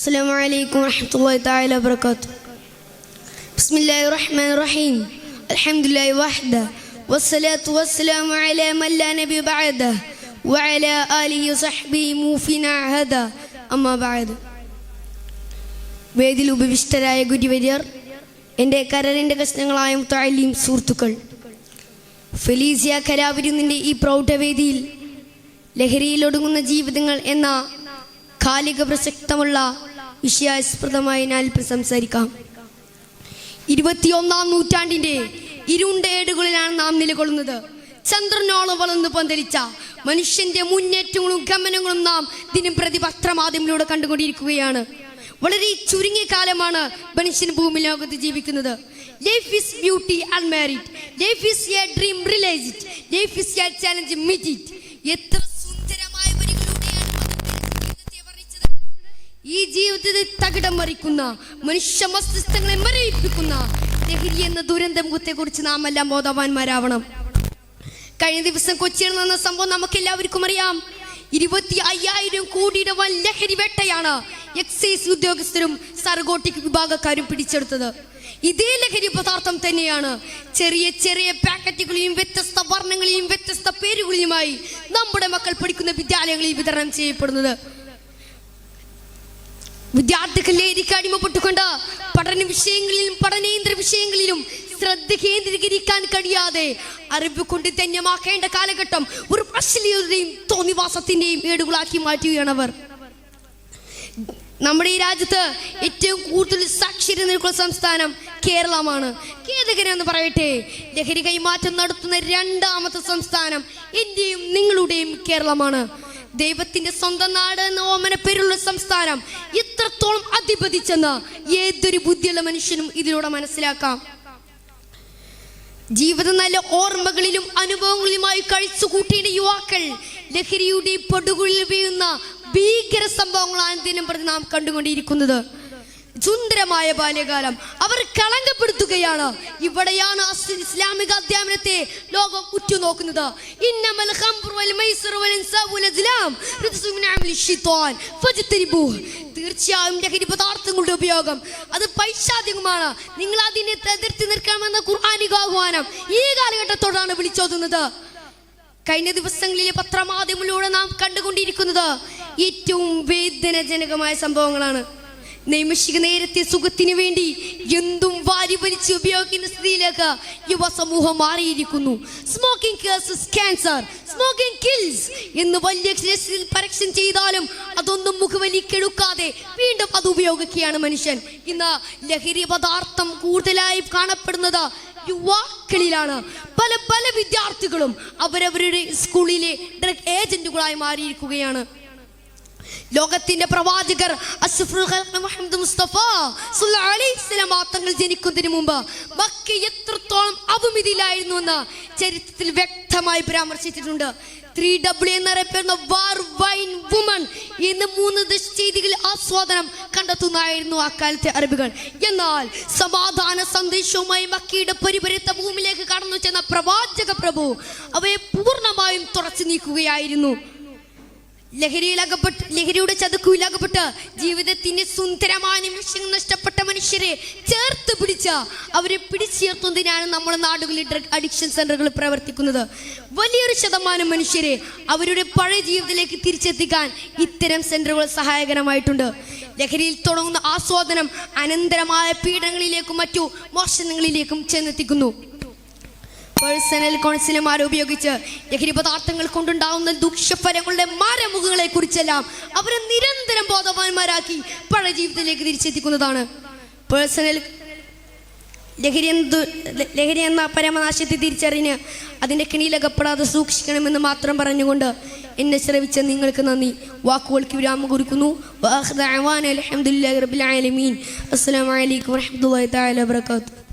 السلام عليكم ورحمة الله تعالى وبركاته. بسم الله الرحمن الرحيم. الحمد لله وحده والصلاة والسلام على من لا نبي بعده وعلى آله وصحبه موفنا عهدا أما بعد. വേദിയിൽ ഉപവിഷ്ടരായ ഗുരുവര്യർ, എൻ്റെ കരളിൻ്റെ കഷ്ണങ്ങളായ മുത്തഅല്ലിം സുഹൃത്തുക്കൾ, ഫെലീസിയ കലാവിരുന്നിൻ്റെ ഈ പ്രൗഢവേദിയിൽ ലഹരിയിലൊടുങ്ങുന്ന ജീവിതങ്ങൾ എന്ന കാലിക പ്രസക്തമുള്ള വിഷയാസ്പദമായി ഞാൻ സംസാരിക്കാം. 21-ാം നൂറ്റാണ്ടിൻ്റെ ഇരുണ്ട ഏടുകളിലാണ് നാം നിലകൊള്ളുന്നത്. ചന്ദ്രനോളം വളർന്നു പന്തലിച്ച മനുഷ്യന്റെ മുന്നേറ്റങ്ങളും ഗമനങ്ങളും നാം ദിനം പ്രതി പത്രമാധ്യമങ്ങളിലൂടെ കണ്ടുകൊണ്ടിരിക്കുകയാണ്. വളരെ ചുരുങ്ങിയ കാലമാണ് മനുഷ്യൻ ഭൂമി ലോകത്ത് ജീവിക്കുന്നത്. Life is beauty unmarried, life is a dream realised, life is a challenge meet it. എത്ര സുന്ദരമായ വരികളിലൂടെയാണ് ജീവിതത്തെ വർണ്ണിച്ചത്. ഈ ജീവിതത്തെ തകിടം മറിക്കുന്ന, മനുഷ്യ മസ്തിഷ്കങ്ങളെ മരവിപ്പിക്കുന്ന ലഹരി എന്ന ദുരന്തമുഖത്തെ കുറിച്ച് നാം എല്ലാം ബോധവാന്മാരാവണം. കഴിഞ്ഞ ദിവസം കൊച്ചിയിൽ നടന്ന സംഭവം നമുക്ക് എല്ലാവർക്കും അറിയാം. 25,000 കോടിയുടെ വൻ ലഹരി വേട്ടയാണ് എക്സൈസ് ഉദ്യോഗസ്ഥരും സർഗോട്ടിക് വിഭാഗക്കാരും പിടിച്ചെടുത്തത്. ഇതേ ലഹരി പദാർത്ഥം തന്നെയാണ് ചെറിയ ചെറിയ പാക്കറ്റുകളിലും വ്യത്യസ്ത വർണ്ണങ്ങളിലും വ്യത്യസ്ത പേരുകളിലുമായി നമ്മുടെ മക്കൾ പഠിക്കുന്ന വിദ്യാലയങ്ങളിൽ വിതരണം ചെയ്യപ്പെടുന്നത്. വിദ്യാർത്ഥികൾ ലഹരിക്ക് അടിമപ്പെട്ടുകൊണ്ട് പഠന വിഷയങ്ങളിലും പഠനേന്ദ്ര വിഷയങ്ങളിലും ശ്രദ്ധ കേന്ദ്രീകരിക്കാൻ കഴിയാതെ അറിവ് കൊണ്ട് ധന്യമാക്കേണ്ട കാലഘട്ടം ഒരു അശ്ലീലതയും തോന്നിവാസത്തിന്റെയും ഏടുകളാക്കി മാറ്റുകയാണ് അവർ. നമ്മുടെ ഈ രാജ്യത്ത് ഏറ്റവും കൂടുതൽ സാക്ഷരത നിരക്കുള്ള സംസ്ഥാനം കേരളമാണ്. ഖേദകരമെന്ന് പറയട്ടെ, ലഹരി കൈമാറ്റം നടത്തുന്ന 2ാമത്തെ സംസ്ഥാനം ഇന്ത്യയും നിങ്ങളുടെയും കേരളമാണ്. ദൈവത്തിന്റെ സ്വന്തം നാട് എന്ന ഓമന പേരുള്ള സംസ്ഥാനം എത്രത്തോളം അധിപതിച്ചെന്ന് ഏതൊരു ബുദ്ധിയുള്ള മനുഷ്യനും ഇതിലൂടെ മനസ്സിലാക്കാം. ജീവിതം നല്ല ഓർമ്മകളിലും അനുഭവങ്ങളിലുമായി കഴിച്ചു കൂട്ടിയ യുവാക്കൾ ലഹരിയുടെ പടുകുഴിൽ വീഴുന്ന ഭീകര സംഭവങ്ങളാണ് ദിനം പ്രതി നാം കണ്ടുകൊണ്ടിരിക്കുന്നത്. സുന്ദരമായ ബാല്യകാലം അവർ കളങ്കപ്പെടുത്തുകയാണ്. ഇവിടെയാണ് ഇസ്ലാമിക അധ്യാപനത്തെ ലോകം ഉറ്റുനോക്കുന്നത്. തീർച്ചയായും ലഹരി പദാർത്ഥങ്ങളുടെ ഉപയോഗം അത് പൈശാചികമാണ്. നിങ്ങൾ അതിനെ എതിർത്ത് നിൽക്കണമെന്ന ഖുർആനിക ആഹ്വാനം ഈ കാലഘട്ടത്തോടാണ് വിളിച്ചോതുന്നത്. കഴിഞ്ഞ ദിവസങ്ങളിലെ പത്രമാധ്യമങ്ങളിലൂടെ നാം കണ്ടുകൊണ്ടിരിക്കുന്നത് ഏറ്റവും വേദനാജനകമായ സംഭവങ്ങളാണ്. നൈമിഷിക നേരത്തെ സുഖത്തിന് വേണ്ടി എന്തും വാരി വലിച്ച് ഉപയോഗിക്കുന്ന സ്ഥിതിയിലേക്ക് യുവസമൂഹം മാറിയിരിക്കുന്നു. Smoking cases cancer, smoking kills എന്ന് വലിയ പരസ്യം ചെയ്താലും അതൊന്നും മുഖവലിക്കെടുക്കാതെ വീണ്ടും അത് ഉപയോഗിക്കുകയാണ് മനുഷ്യൻ. ഇന്ന് ലഹരി പദാർത്ഥം കൂടുതലായി കാണപ്പെടുന്നത് യുവാക്കളിലാണ്. പല വിദ്യാർത്ഥികളും അവരവരുടെ സ്കൂളിലെ ഡ്രഗ് ഏജന്റുകളായി മാറിയിരിക്കുകയാണ്. ലോകത്തിന്റെ പ്രവാചകർ മുഹമ്മദ് മുസ്തഫ സല്ലല്ലാഹു അലൈഹി വസല്ലം തങ്ങൾ ജനിക്കുന്നതിന് മുമ്പ് മക്ക എത്രത്തോളം അപമിതിയിലായിരുന്നു എന്ന് ചരിത്രത്തിൽ വ്യക്തമായി പരാമർശിച്ചിട്ടുണ്ട്. 3W എന്നറിയപ്പെടുന്ന വാർ, വൈൻ, വുമൺ എന്ന് 3 ദശചെയ്തികളിൽ ആസ്വാദനം കണ്ടെത്തുന്നതായിരുന്നു അക്കാലത്തെ അറബികൾ. എന്നാൽ സമാധാന സന്ദേശവുമായി മക്കയുടെ പരിപരിത്ത ഭൂമിയിലേക്ക് കടന്നു ചെന്ന പ്രവാചക പ്രഭു അവയെ പൂർണ്ണമായും തുടച്ചു നീക്കുകയായിരുന്നു. ലഹരിയുടെ ചതുക്കുവിലകപ്പെട്ട് ജീവിതത്തിന്റെ സുന്ദരമായ നിമിഷങ്ങൾ നഷ്ടപ്പെട്ട മനുഷ്യരെ ചേർത്ത് പിടിച്ച് അവരെ പിടിച്ചുയർത്തുന്നതിനാണ് നമ്മുടെ നാടുകളിൽ ഡ്രഗ് അഡിക്ഷൻ സെന്ററുകൾ പ്രവർത്തിക്കുന്നത്. വലിയൊരു ശതമാനം മനുഷ്യരെ അവരുടെ പഴയ ജീവിതത്തിലേക്ക് തിരിച്ചെത്തിക്കാൻ ഇത്തരം സെന്ററുകൾ സഹായകരമായിട്ടുണ്ട്. ലഹരിയിൽ തുടങ്ങുന്ന ആസ്വാദനം അനന്തരമായ പീഡനങ്ങളിലേക്കും മറ്റു മോഷണങ്ങളിലേക്കും ചെന്നെത്തിക്കുന്നു. പേഴ്സണൽ കൗൺസിലർമാരെ ഉപയോഗിച്ച് ലഹരി പദാർത്ഥങ്ങൾ കൊണ്ടുണ്ടാവുന്ന ദൂഷ്യഫലങ്ങളുടെ മാരമുഖങ്ങളെ കുറിച്ചെല്ലാം അവരെ നിരന്തരം ബോധവാന്മാരാക്കി പഴയ ജീവിതത്തിലേക്ക് തിരിച്ചെത്തിക്കുന്നതാണ്. പേഴ്സണൽ ലഹരി എന്ന പരമനാശത്തെ തിരിച്ചറിഞ്ഞ് അതിൻ്റെ കെണിയിലകപ്പെടാതെ സൂക്ഷിക്കണമെന്ന് മാത്രം പറഞ്ഞുകൊണ്ട് എന്നെ ശ്രവിച്ച നിങ്ങൾക്ക് നന്ദി. വാക്കുകൾക്ക് വിരാമം കുറിക്കുന്നു. അസ്സലാമു അലൈക്കും വറഹ്മത്തുള്ളാഹി തആല വബറകാതുഹു.